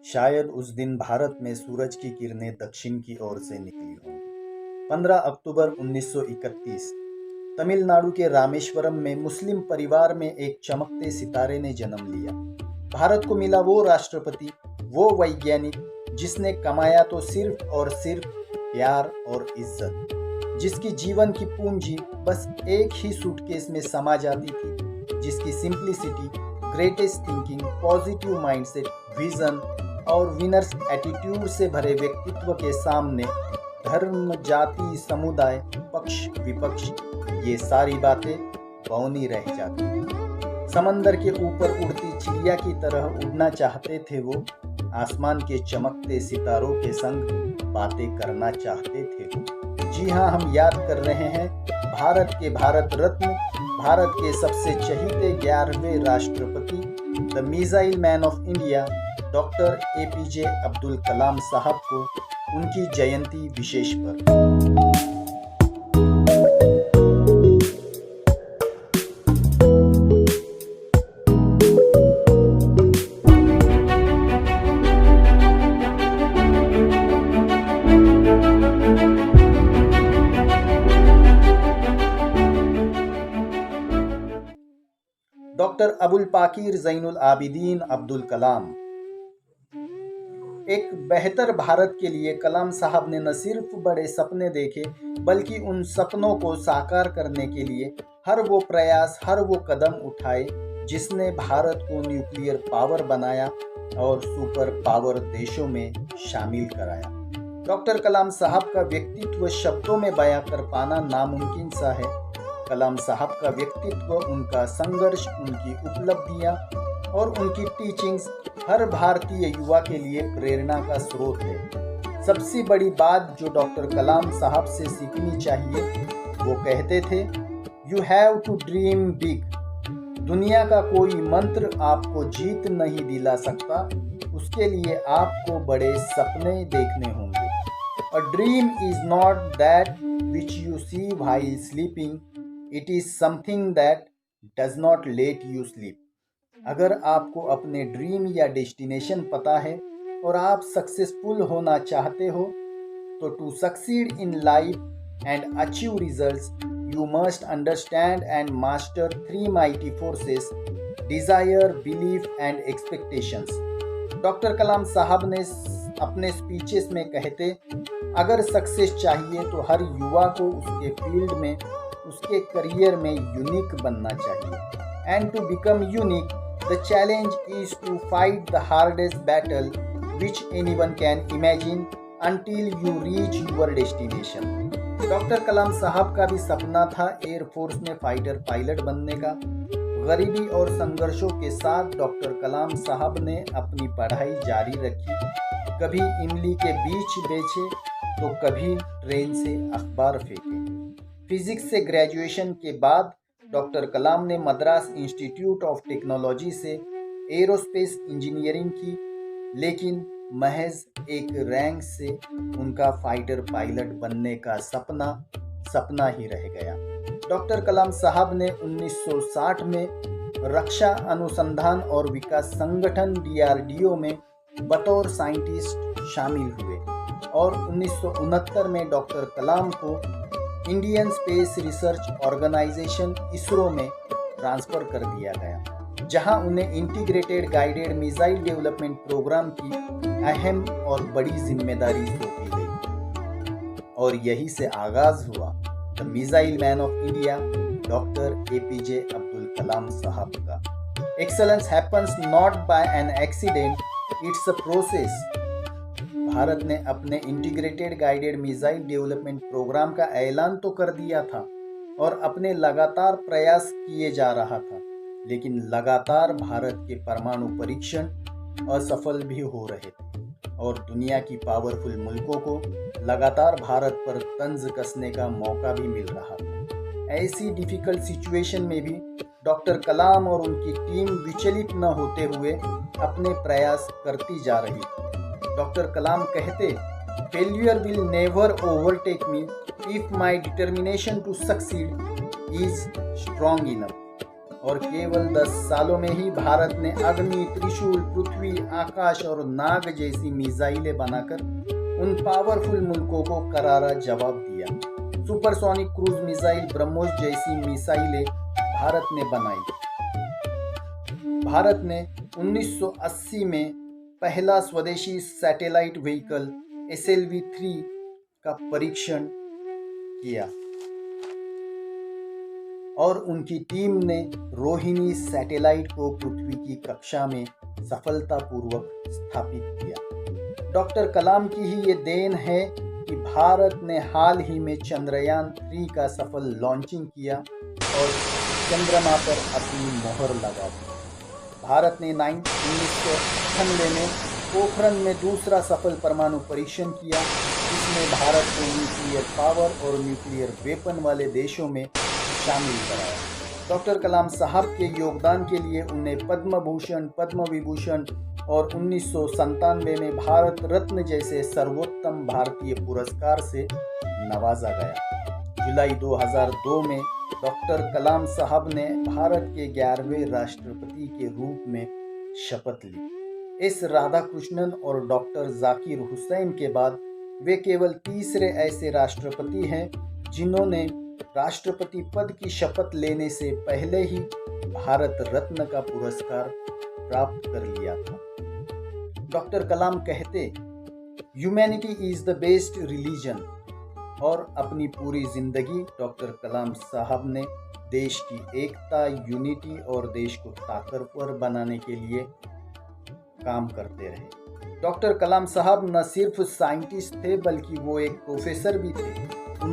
शायद उस दिन भारत में सूरज की किरणें दक्षिण की ओर से निकली होंगी। 15 अक्टूबर 1931 तमिलनाडु के रामेश्वरम में मुस्लिम परिवार में एक चमकते सितारे ने जन्म लिया। भारत को मिला वो राष्ट्रपति, वो वैज्ञानिक जिसने कमाया तो सिर्फ और सिर्फ प्यार और इज्जत, जिसकी जीवन की पूंजी बस एक ही सूटकेस में समा जाती थी, जिसकी simplicity, greatest thinking, positive mindset, vision और विनर्स एटीट्यूड से भरे व्यक्तित्व के सामने धर्म, जाति, समुदाय, पक्ष विपक्ष ये सारी बातें बौनी रह जाती। समंदर के ऊपर उड़ती चिड़िया की तरह उड़ना चाहते थे वो, आसमान के चमकते सितारों के संग बातें करना चाहते थे वो। जी हाँ, हम याद कर रहे हैं भारत के भारत रत्न, भारत के सबसे चहीते 11वें राष्ट्रपति, the missile man of India, doctor APJ Abdul Kalam sahab को उनकी जयंती विशेष पर। Doctor Avul Pakir Jainulabdeen Abdul Kalam. एक बेहतर भारत के लिए कलाम साहब ने न सिर्फ बड़े सपने देखे, बल्कि उन सपनों को साकार करने के लिए हर वो प्रयास, हर वो कदम उठाए जिसने भारत को न्यूक्लियर पावर बनाया और सुपर पावर देशों में शामिल कराया। डॉक्टर कलाम साहब का व्यक्तित्व शब्दों में बयां कर पाना नामुमकिन सा है। कलाम साहब का व्यक्तित्व, उनका संघर्ष, उनकी उपलब्धियां और उनकी टीचिंग्स हर भारतीय युवा के लिए प्रेरणा का स्रोत है। सबसे बड़ी बात जो डॉक्टर कलाम साहब से सीखनी चाहिए, वो कहते थे, you have to dream big. दुनिया का कोई मंत्र आपको जीत नहीं दिला सकता, उसके लिए आपको बड़े सपने देखने होंगे। A dream is not that which you see while sleeping, it is something that does not let you sleep. अगर आपको अपने ड्रीम या डेस्टिनेशन पता है और आप सक्सेसफुल होना चाहते हो, तो to succeed in life and achieve results you must understand and master 3 mighty forces, desire, belief and expectations. Doctor Kalam sahab ने अपने स्पीचेस में कहते, अगर सक्सेस चाहिए तो हर युवा को उसके फील्ड में, उसके करियर में यूनिक बनना चाहिए। And to become unique, the challenge is to fight the hardest battle which anyone can imagine until you reach your destination. Doctor Kalam sahab का भी सपना था एयरफोर्स में फाइटर पायलट बनने का। गरीबी और संघर्षों के साथ डॉक्टर कलाम साहब ने अपनी पढ़ाई जारी रखी। कभी इमली के बीज बेचे तो कभी ट्रेन से अखबार फेंके। फिजिक्स से ग्रेजुएशन के बाद डॉक्टर कलाम ने मद्रास इंस्टीट्यूट ऑफ टेक्नोलॉजी से एरोस्पेस इंजीनियरिंग की, लेकिन महज एक रैंक से उनका फाइटर पायलट बनने का सपना ही रह गया। डॉक्टर कलाम साहब ने 1960 में रक्षा अनुसंधान और विकास संगठन DRDO में बतौर साइंटिस्ट शामिल हुए और 1969 में डॉक्टर कलाम को Indian space research organisation ISRO में ट्रांसफ़र कर दिया गया, जहां उन्हें integrated guided missile development programme की अहम और बड़ी जिम्मेदारी सौंपी गई। और यही से आगाज हुआ the missile man of India, doctor APJ Abdul Kalam sahab का। Excellence happens not by an accident, it's a process. Bharat ने अपने integrated guided missile development programme का ऐलान तो कर दिया था और अपने लगातार प्रयास किए जा रहा था, लेकिन लगातार भारत के परमाणु परीक्षण असफल भी हो रहे थे और दुनिया की पावरफुल मुल्कों को लगातार भारत पर तंज कसने का मौका भी मिल रहा था। ऐसी डिफिकल्ट सिचुएशन में भी डॉक्टर कलाम और उनकी टीम विचलित न होते हुए अपने प्रयास करती जा रही थी। डॉक्टर कलाम कहते, failure will never overtake me if my determination to succeed is strong enough. और केवल 10 सालों में ही भारत ने अग्नि, त्रिशूल, पृथ्वी, आकाश और नाग जैसी मिसाइलें बनाकर उन पावरफुल मुल्कों को करारा जवाब दिया। सुपरसोनिक क्रूज मिसाइल ब्रह्मोस जैसी मिसाइलें भारत ने बनाई। भारत ने 1980 में पहला स्वदेशी सैटेलाइट व्हीकल SLV-3 का परीक्षण किया और उनकी टीम ने रोहिणी सैटेलाइट को पृथ्वी की कक्षा में सफलतापूर्वक स्थापित किया। डॉक्टर कलाम की ही ये देन है कि भारत ने हाल ही में चंद्रयान 3 का सफल लॉन्चिंग किया और चंद्रमा पर अपनी मोहर लगा दी। भारत ने 1998 में पोखरण में दूसरा सफल परमाणु परीक्षण किया, जिसमें भारत को न्यूक्लियर पावर और न्यूक्लियर वेपन वाले देशों में शामिल कराया। डॉक्टर कलाम साहब के योगदान के लिए उन्हें पद्म भूषण, पद्म विभूषण और 1997 में भारत रत्न जैसे सर्वोत्तम भारतीय पुरस्कार से नवाजा गया। जुलाई 2002 में डॉक्टर कलाम साहब ने भारत के 11वें राष्ट्रपति के रूप में शपथ ली। एस राधाकृष्णन और डॉक्टर जाकिर हुसैन के बाद वे केवल तीसरे ऐसे राष्ट्रपति हैं जिन्होंने राष्ट्रपति पद की शपथ लेने से पहले ही भारत रत्न का पुरस्कार प्राप्त कर लिया था। डॉक्टर कलाम कहते, humanity is the best religion, और अपनी पूरी जिंदगी डॉक्टर कलाम साहब ने देश की एकता, यूनिटी और देश को ताकतवर बनाने के लिए काम करते रहे। डॉक्टर कलाम साहब न सिर्फ साइंटिस्ट थे बल्कि वो एक प्रोफेसर भी थे।